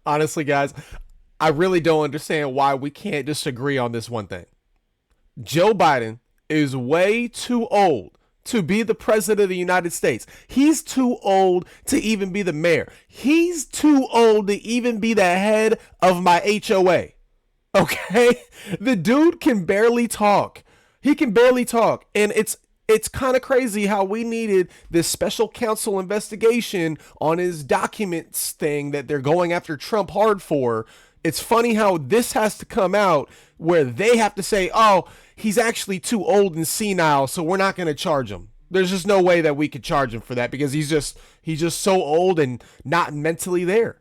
Honestly, guys, I really don't understand why we can't just agree on this one thing. Joe Biden is way too old to be the president of the United States. He's too old to even be the mayor. He's too old to even be the head of my HOA. Okay? The dude can barely talk. He can barely talk. And it's kind of crazy how we needed this special counsel investigation on his documents thing that they're going after Trump hard for. It's funny how this has to come out where they have to say, oh, he's actually too old and senile, so we're not going to charge him. There's just no way that we could charge him for that because he's just so old and not mentally there.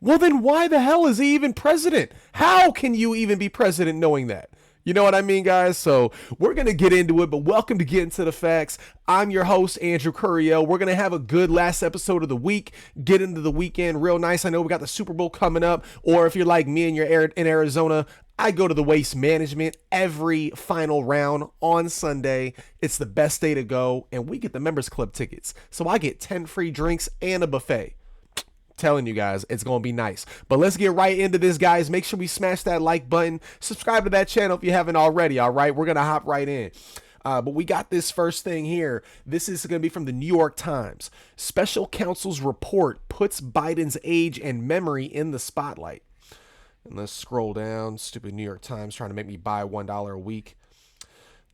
Well, then why the hell is he even president? How can you even be president knowing that? You know what I mean, guys? So we're going to get into it, but welcome to Get Into the Facts. I'm your host, Andrew Curriel. We're going to have a good last episode of the week, get into the weekend real nice. I know we got the Super Bowl coming up, or if you're like me and you're in Arizona, I go to the Waste Management every final round on Sunday. It's the best day to go, and we get the Members Club tickets. So I get 10 free drinks and a buffet. Telling you guys, it's going to be nice. But let's get right into this, guys. Make sure we smash that like button. Subscribe to that channel if you haven't already, all right? We're going to hop right in. But we got this first thing here. This is going to be from the New York Times. Special counsel's report puts Biden's age and memory in the spotlight. And let's scroll down. Stupid New York Times trying to make me buy $1 a week.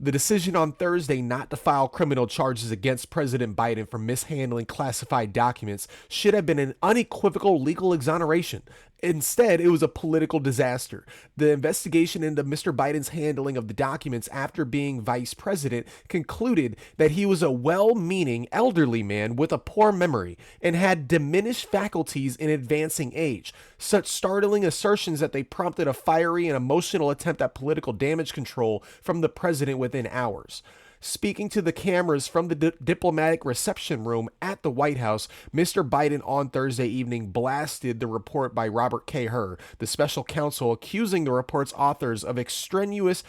The decision on Thursday not to file criminal charges against President Biden for mishandling classified documents should have been an unequivocal legal exoneration. Instead, it was a political disaster. The investigation into Mr. Biden's handling of the documents after being vice president concluded that he was a well-meaning elderly man with a poor memory and had diminished faculties in advancing age. Such startling assertions that they prompted a fiery and emotional attempt at political damage control from the president within hours. Speaking to the cameras from the diplomatic reception room at the White House, Mr. Biden on Thursday evening blasted the report by Robert K. Hur, the special counsel, accusing the report's authors of extraneous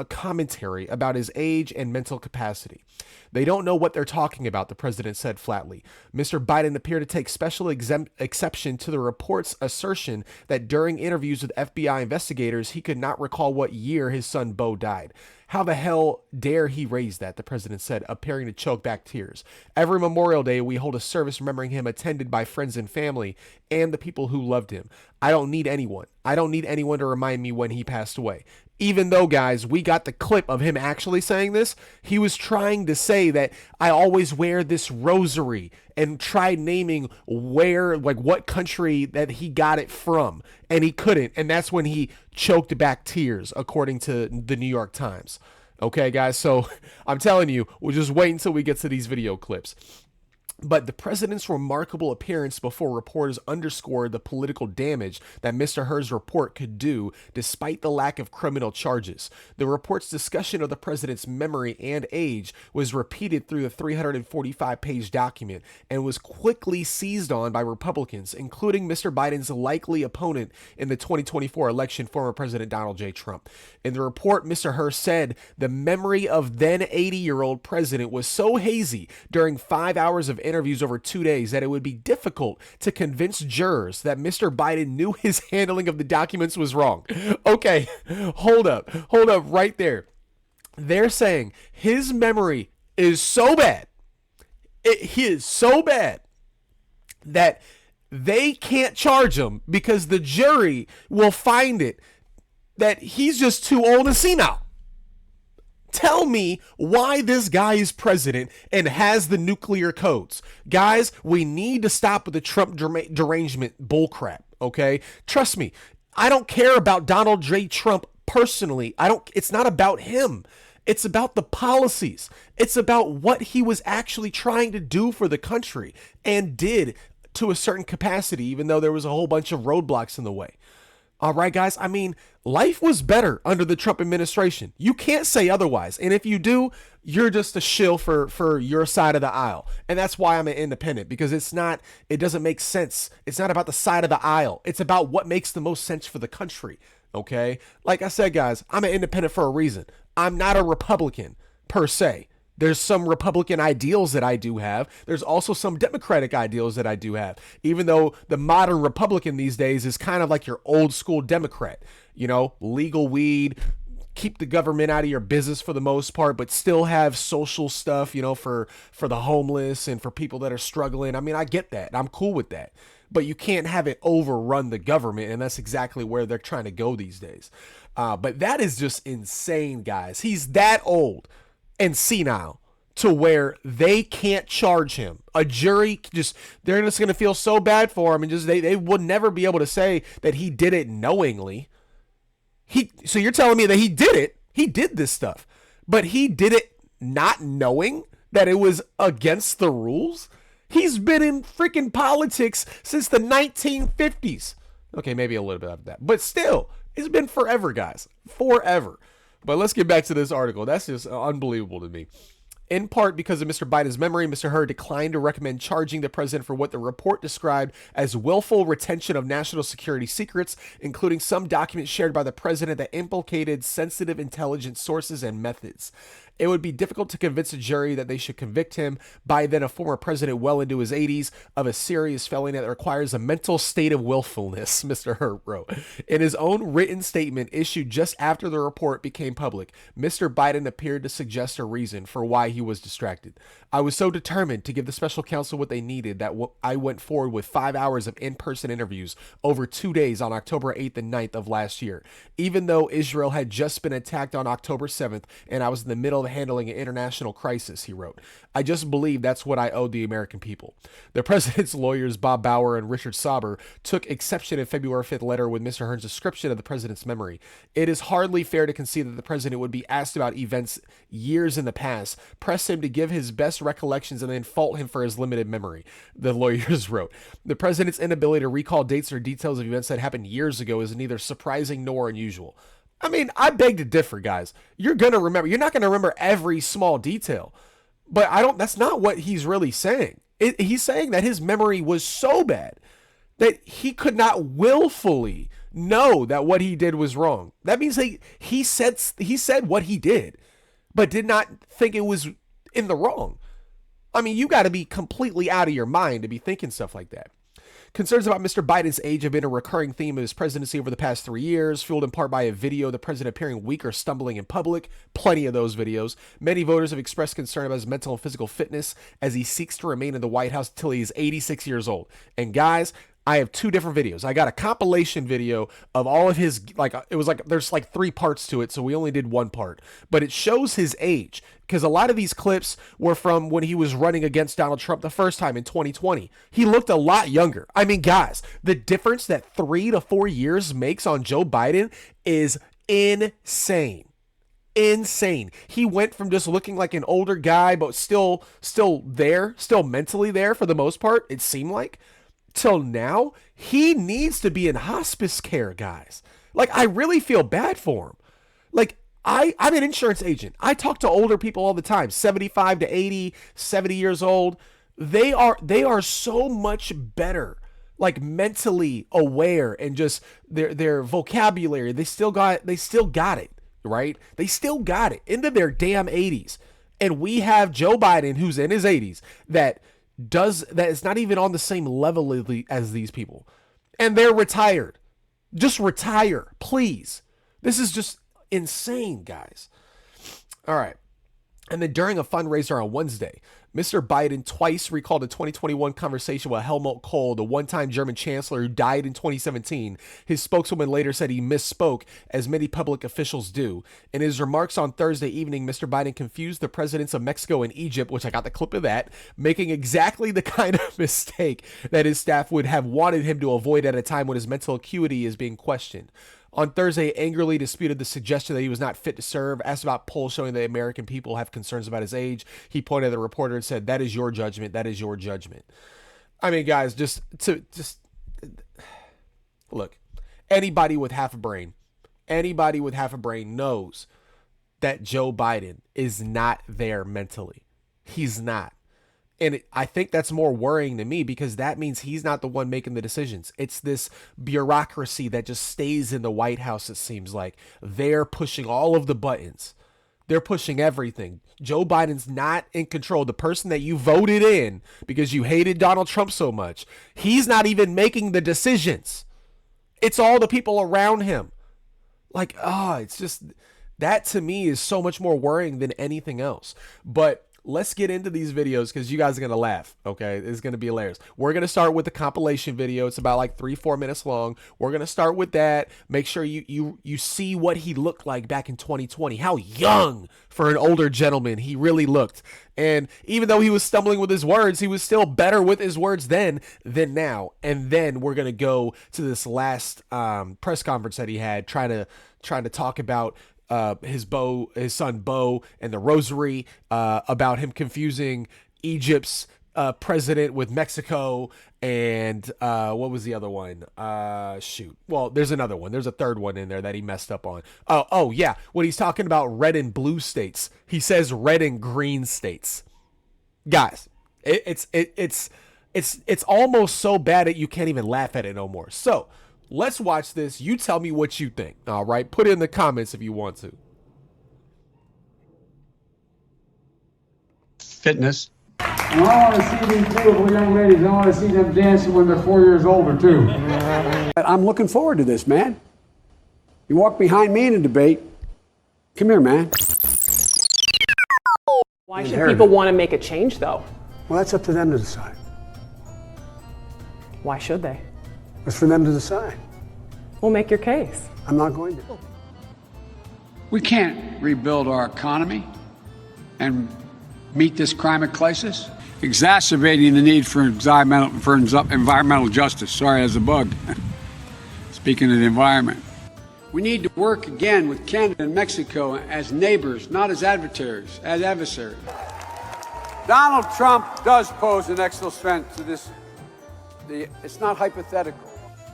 commentary about his age and mental capacity. They don't know what they're talking about, the president said flatly. Mr. Biden appeared to take special exception to the report's assertion that during interviews with FBI investigators, he could not recall what year his son Beau died. How the hell dare he raise that, the president said, appearing to choke back tears. Every Memorial Day, we hold a service remembering him, attended by friends and family and the people who loved him. I don't need anyone. I don't need anyone to remind me when he passed away. Even though, guys, we got the clip of him actually saying this, he was trying to say that I always wear this rosary and tried naming where, like what country that he got it from, and he couldn't. And that's when he choked back tears, according to the New York Times. Okay, guys, so I'm telling you, we'll just wait until we get to these video clips. But the president's remarkable appearance before reporters underscored the political damage that Mr. Hur's report could do despite the lack of criminal charges. The report's discussion of the president's memory and age was repeated through the 345-page document and was quickly seized on by Republicans, including Mr. Biden's likely opponent in the 2024 election, former President Donald J. Trump. In the report, Mr. Hur said the memory of then 80-year-old president was so hazy during 5 hours of interviews over 2 days that it would be difficult to convince jurors that Mr. Biden knew his handling of the documents was wrong. Okay, hold up right there. They're saying his memory is so bad, he is so bad that they can't charge him because the jury will find it that he's just too old and senile. Tell me why this guy is president and has the nuclear codes. Guys, we need to stop with the Trump derangement bullcrap, okay? Trust me, I don't care about Donald J. Trump personally. It's not about him. It's about the policies. It's about what he was actually trying to do for the country and did to a certain capacity, even though there was a whole bunch of roadblocks in the way. All right, guys. I mean, life was better under the Trump administration. You can't say otherwise. And if you do, you're just a shill for your side of the aisle. And that's why I'm an independent, because it doesn't make sense. It's not about the side of the aisle. It's about what makes the most sense for the country. Okay. Like I said, guys, I'm an independent for a reason. I'm not a Republican per se. There's some Republican ideals that I do have. There's also some Democratic ideals that I do have, even though the modern Republican these days is kind of like your old school Democrat, legal weed, keep the government out of your business for the most part, but still have social stuff, for the homeless and for people that are struggling. I mean, I get that. I'm cool with that. But you can't have it overrun the government, and that's exactly where they're trying to go these days. But that is just insane, guys. He's that old and senile to where they can't charge him. A jury they're just going to feel so bad for him, and they would never be able to say that he did it knowingly. So you're telling me that he did it? He did this stuff, but he did it not knowing that it was against the rules? He's been in freaking politics since the 1950s. Okay, maybe a little bit of that, but still, it's been forever, guys. Forever. But let's get back to this article. That's just unbelievable to me. In part because of Mr. Biden's memory, Mr. Hur declined to recommend charging the president for what the report described as willful retention of national security secrets, including some documents shared by the president that implicated sensitive intelligence sources and methods. It would be difficult to convince a jury that they should convict him, by then a former president well into his 80s, of a serious felony that requires a mental state of willfulness, Mr. Hurt wrote. In his own written statement issued just after the report became public, Mr. Biden appeared to suggest a reason for why he was distracted. I was so determined to give the special counsel what they needed that I went forward with 5 hours of in-person interviews over 2 days on October 8th and 9th of last year. Even though Israel had just been attacked on October 7th and I was in the middle of handling an international crisis, he wrote. I just believe that's what I owed the American people. The president's lawyers, Bob Bauer and Richard Sauber, took exception in February 5th letter with Mr. Hearn's description of the president's memory. It is hardly fair to concede that the president would be asked about events years in the past, press him to give his best recollections, and then fault him for his limited memory, the lawyers wrote. The president's inability to recall dates or details of events that happened years ago is neither surprising nor unusual. I mean, I beg to differ, guys. You're going to remember. You're not going to remember every small detail. But that's not what he's really saying. He's saying that his memory was so bad that he could not willfully know that what he did was wrong. That means he said what he did, but did not think it was in the wrong. I mean, you got to be completely out of your mind to be thinking stuff like that. Concerns about Mr. Biden's age have been a recurring theme of his presidency over the past 3 years, fueled in part by a video of the president appearing weak or stumbling in public. Plenty of those videos. Many voters have expressed concern about his mental and physical fitness as he seeks to remain in the White House until he is 86 years old. And guys, I have 2 different videos. I got a compilation video of all of his, there's 3 parts to it, so we only did 1 part. But it shows his age, because a lot of these clips were from when he was running against Donald Trump the first time in 2020. He looked a lot younger. I mean, guys, the difference that 3 to 4 years makes on Joe Biden is insane. Insane. He went from just looking like an older guy, but still mentally there for the most part, it seemed like, till now. He needs to be in hospice care, guys. I really feel bad for him. I'm an insurance agent. I talk to older people all the time, 75 to 80, 70 years old. They are so much better, mentally aware, and just their vocabulary. They still got it, right? They still got it into their damn 80s. And we have Joe Biden, who's in his 80s, that is not even on the same level as these people. And they're retired. Just retire, please. This is just insane, guys. All right. And then during a fundraiser on Wednesday, Mr. Biden twice recalled a 2021 conversation with Helmut Kohl, the one-time German chancellor who died in 2017. His spokeswoman later said he misspoke, as many public officials do. In his remarks on Thursday evening, Mr. Biden confused the presidents of Mexico and Egypt, which I got the clip of that, making exactly the kind of mistake that his staff would have wanted him to avoid at a time when his mental acuity is being questioned. On Thursday, angrily disputed the suggestion that he was not fit to serve. Asked about polls showing that American people have concerns about his age, he pointed at the reporter and said, "That is your judgment. That is your judgment." I mean, guys, just look. Anybody with half a brain knows that Joe Biden is not there mentally. He's not. And I think that's more worrying to me, because that means he's not the one making the decisions. It's this bureaucracy that just stays in the White House, it seems like. They're pushing all of the buttons They're pushing everything. Joe Biden's not in control. The person that you voted in because you hated Donald Trump so much, he's not even making the decisions. It's all the people around him. Like, it's just, that to me is so much more worrying than anything else. But let's get into these videos because you guys are going to laugh, okay? It's going to be hilarious. We're going to start with the compilation video. It's about like 3-4 minutes long. We're going to start with that. Make sure you see what he looked like back in 2020. How young for an older gentleman he really looked. And even though he was stumbling with his words, he was still better with his words then than now. And then we're going to go to this last press conference that he had trying to talk about his son Bo and the rosary, about him confusing Egypt's president with Mexico, and what was the other one? Well, there's another one. There's a third one in there that he messed up on. Oh yeah, when he's talking about red and blue states, he says red and green states. Guys, it's almost so bad that you can't even laugh at it no more. So let's watch this. You tell me what you think. All right. Put it in the comments if you want to. Fitness. And I want to see these beautiful young ladies. I want to see them dancing when they're 4 years older, too. I'm looking forward to this, man. You walk behind me in a debate. Come here, man. Why should people want to make a change, though? Well, that's up to them to decide. Why should they? It's for them to decide. Well, make your case. I'm not going to. We can't rebuild our economy and meet this climate crisis, exacerbating the need for environmental justice. Sorry, as a bug. Speaking of the environment. We need to work again with Canada and Mexico as neighbors, not as adversaries. Donald Trump does pose an extra threat to this. It's not hypothetical.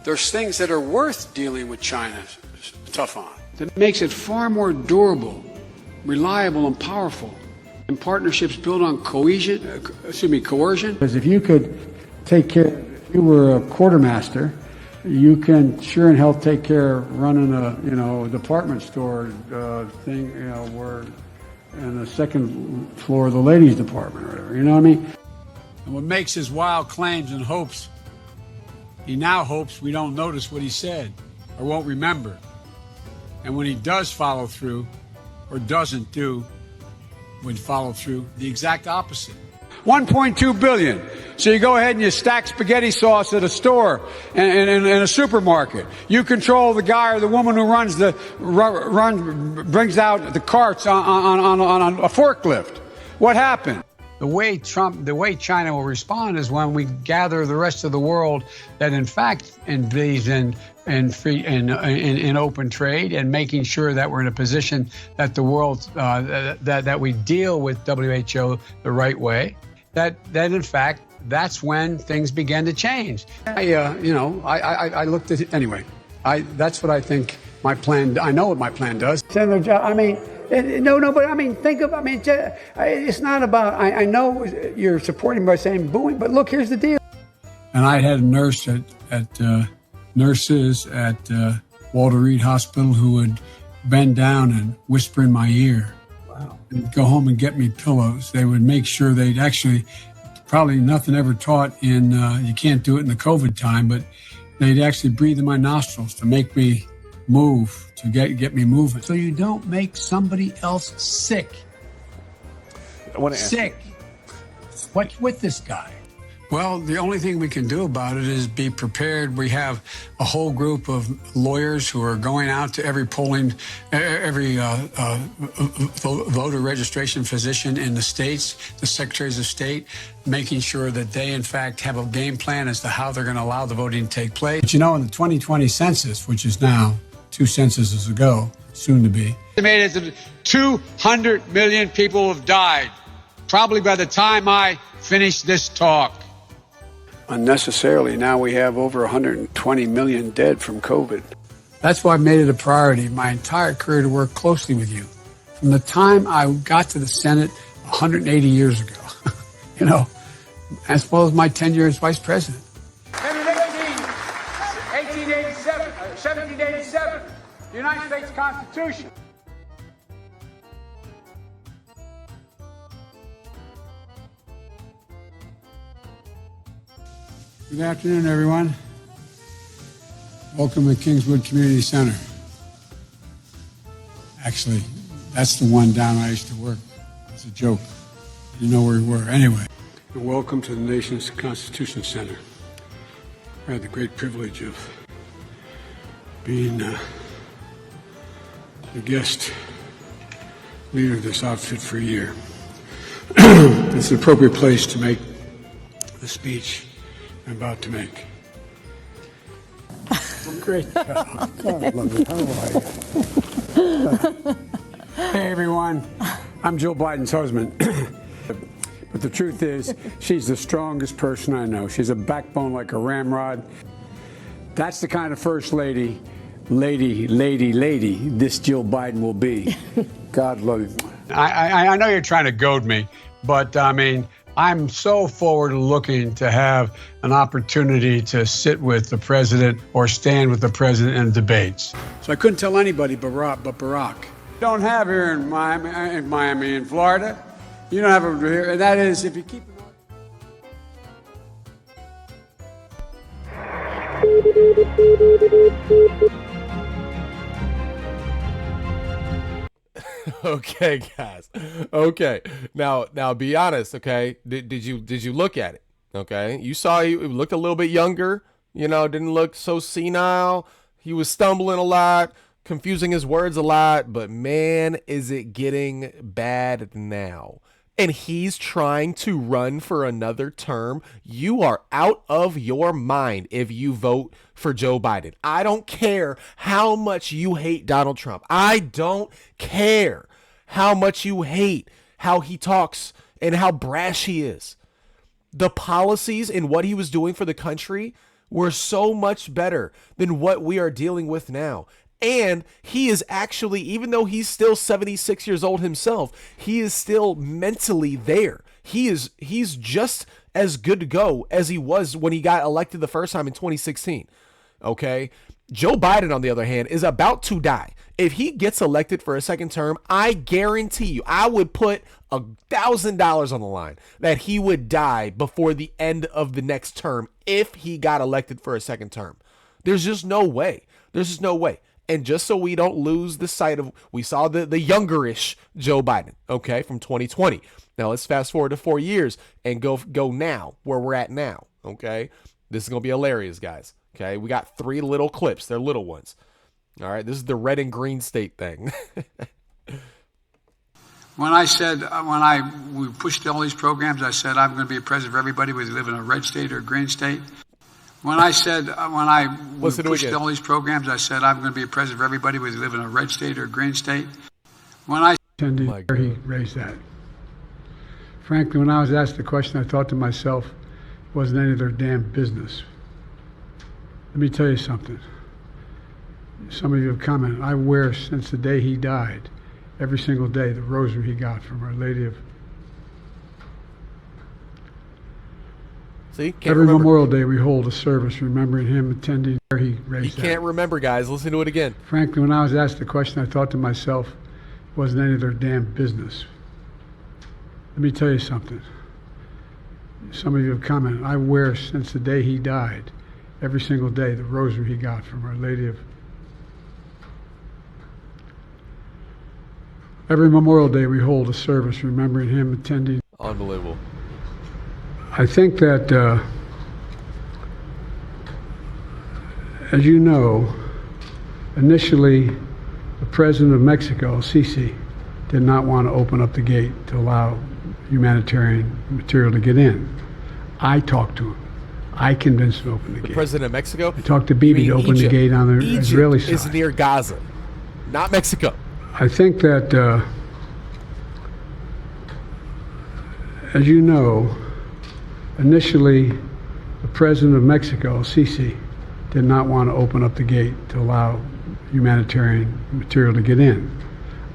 There's things that are worth dealing with China tough on. That makes it far more durable, reliable, and powerful. And partnerships built on coercion. Because if you could take care, if you were a quartermaster, you can sure in hell take care of running a department store thing, where in the second floor of the ladies' department or whatever. You know what I mean? And what makes his wild claims and hopes, he now hopes we don't notice what he said or won't remember. And when he does follow through or doesn't do, would follow through, the exact opposite. 1.2 billion. So you go ahead and you stack spaghetti sauce at a store and in a supermarket. You control the guy or the woman who brings out the carts on a forklift. What happened? The way China will respond is when we gather the rest of the world that in fact believes in open trade and making sure that we're in a position that the world that we deal with WHO the right way. That in fact that's when things began to change. I looked at it anyway. That's what I think my plan. I know what my plan does. I mean. No, but I mean, it's not about, I know you're supporting by saying booing, but look, here's the deal. And I had a nurse nurses at Walter Reed Hospital who would bend down and whisper in my ear. Wow. And go home and get me pillows. They would make sure they'd actually, probably nothing ever taught in, you can't do it in the COVID time, but they'd actually breathe in my nostrils to make me move, to get me moving. So you don't make somebody else sick. Sick. What's with this guy? Well, the only thing we can do about it is be prepared. We have a whole group of lawyers who are going out to every voter registration physician in the states, the secretaries of state, making sure that they, in fact, have a game plan as to how they're going to allow the voting to take place. But in the 2020 census, which is now 2 censuses ago, soon to be, estimated that 200 million people have died, probably by the time I finish this talk. Unnecessarily, now we have over 120 million dead from COVID. That's why I've made it a priority my entire career to work closely with you. From the time I got to the Senate 180 years ago, as well as my tenure as vice president. And in 1787, the United States Constitution. Good afternoon, everyone. Welcome to Kingswood Community Center. Actually, that's the one down I used to work. It's a joke. You know where we were. Anyway. And welcome to the nation's Constitution Center. I had the great privilege of being the guest leader of this outfit for a year. It's an appropriate place to make the speech I'm about to make. Great. God, love you. How are you? Hey, everyone. I'm Jill Biden's husband. But the truth is, she's the strongest person I know. She's a backbone like a ramrod. That's the kind of first lady this Jill Biden will be. God love you. I know you're trying to goad me, but I mean, I'm so forward looking to have an opportunity to sit with the president or stand with the president in debates. So I couldn't tell anybody but Barack. Don't have here in Miami, in Florida. You don't have it here, and that is if you keep it. Okay, guys. Okay. Now be honest, okay? Did you look at it? Okay? You saw he looked a little bit younger, didn't look so senile. He was stumbling a lot, confusing his words a lot, but man, is it getting bad now. And he's trying to run for another term. You are out of your mind if you vote for Joe Biden. I don't care how much you hate Donald Trump. I don't care how much you hate how he talks and how brash he is. The policies and what he was doing for the country were so much better than what we are dealing with now. And he is actually, even though he's still 76 years old himself, he is still mentally there. He's just as good to go as he was when he got elected the first time in 2016. Okay? Joe Biden, on the other hand, is about to die. If he gets elected for a second term, I guarantee you, I would put $1,000 on the line that he would die before the end of the next term if he got elected for a second term. There's just no way. There's just no way. And just so we don't lose the sight of, we saw the youngerish Joe Biden, okay, from 2020. Now let's fast forward to 4 years and go now, where we're at now, okay? This is going to be hilarious, guys, okay? We got 3 little clips. They're little ones. All right, this is the red and green state thing. When we pushed all these programs, I said I'm going to be a president for everybody, whether you live in a red state or a green state. When I pushed all these programs, I said I'm going to be a president for everybody, whether you live in a red state or a green state. When I attended, he raised that. Frankly, when I was asked the question, I thought to myself, it wasn't any of their damn business. Let me tell you something. Some of you have commented. I wear, since the day he died, every single day, the rosary he got from Our Lady of. See, every remember. Memorial Day we hold a service remembering him, attending where he raised that. You can't remember, guys. Listen to it again. Frankly, when I was asked the question, I thought to myself, it wasn't any of their damn business. Let me tell you something. Some of you have commented. I wear, since the day he died, every single day, the rosary he got from Our Lady of. Every Memorial Day we hold a service remembering him, attending. Unbelievable. I think that, as you know, initially the president of Mexico, Sisi, did not want to open up the gate to allow humanitarian material to get in. I talked to him. I convinced him to open the gate. The president of Mexico? I talked to Bibi to open the gate on the Israeli side. Egypt is near Gaza, not Mexico. I think that, as you know, initially the president of Mexico, Sisi, did not want to open up the gate to allow humanitarian material to get in.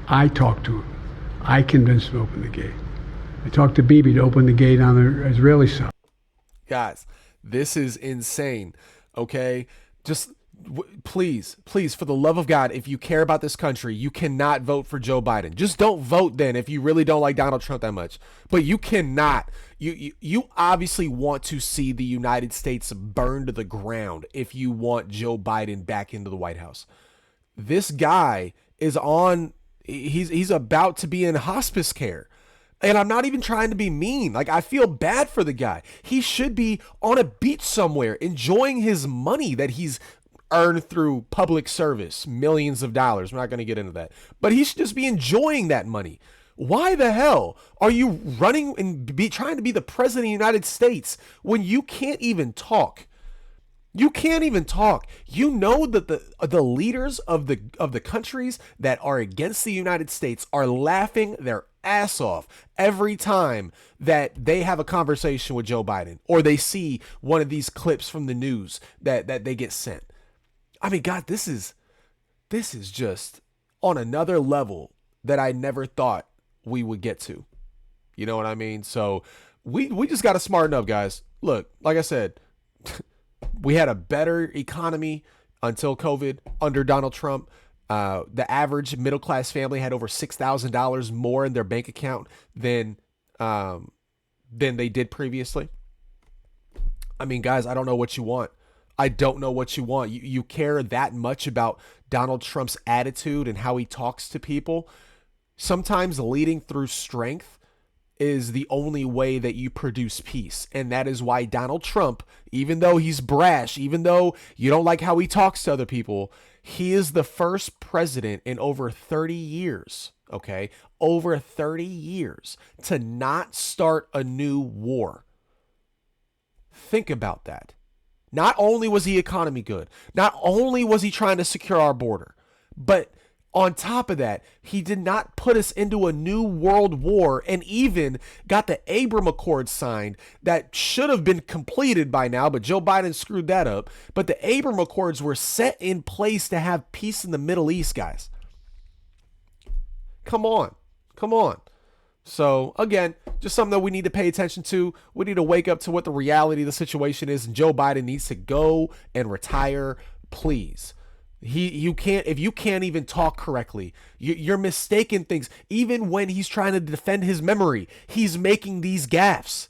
I talked to him. I convinced him to open the gate. I talked to Bibi to open the gate on the Israeli side. Guys, this is insane, okay? Just Please, please, for the love of God, if you care about this country, you cannot vote for Joe Biden. Just don't vote then if you really don't like Donald Trump that much. But you cannot. You obviously want to see the United States burn to the ground if you want Joe Biden back into the White House. This guy is on, he's about to be in hospice care. And I'm not even trying to be mean. Like, I feel bad for the guy. He should be on a beach somewhere enjoying his money that he's earned through public service, millions of dollars. We're not going to get into that. But he should just be enjoying that money. Why the hell are you running and trying to be the president of the United States when you can't even talk? You can't even talk. You know that the leaders of the countries that are against the United States are laughing their ass off every time that they have a conversation with Joe Biden or they see one of these clips from the news that they get sent. I mean, God, this is just on another level that I never thought we would get to. You know what I mean? So we just got to smarten up, guys. Look, like I said, we had a better economy until COVID under Donald Trump. The average middle class family had over $6,000 more in their bank account than they did previously. I mean, guys, I don't know what you want. I don't know what you want. You care that much about Donald Trump's attitude and how he talks to people. Sometimes leading through strength is the only way that you produce peace. And that is why Donald Trump, even though he's brash, even though you don't like how he talks to other people, he is the first president in over 30 years, okay, over 30 years to not start a new war. Think about that. Not only was the economy good, not only was he trying to secure our border, but on top of that, he did not put us into a new world war and even got the Abraham Accords signed that should have been completed by now, but Joe Biden screwed that up. But the Abraham Accords were set in place to have peace in the Middle East, guys. Come on. Come on. So, again, just something that we need to pay attention to. We need to wake up to what the reality of the situation is, and Joe Biden needs to go and retire, please. You can't, if you can't even talk correctly, you're mistaking things. Even when he's trying to defend his memory, he's making these gaffes.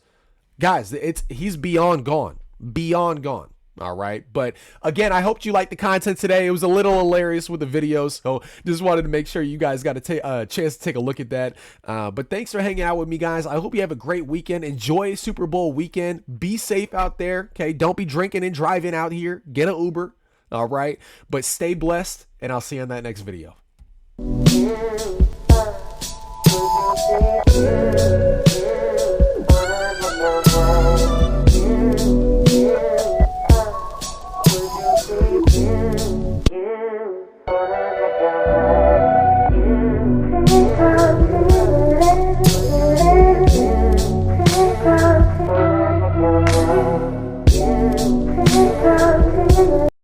Guys, he's beyond gone. Beyond gone. All right. But again, I hope you liked the content today. It was a little hilarious with the videos. So just wanted to make sure you guys got a chance to take a look at that. But thanks for hanging out with me, guys. I hope you have a great weekend. Enjoy Super Bowl weekend. Be safe out there. Okay. Don't be drinking and driving out here. Get an Uber. All right. But stay blessed, and I'll see you on that next video. Yeah.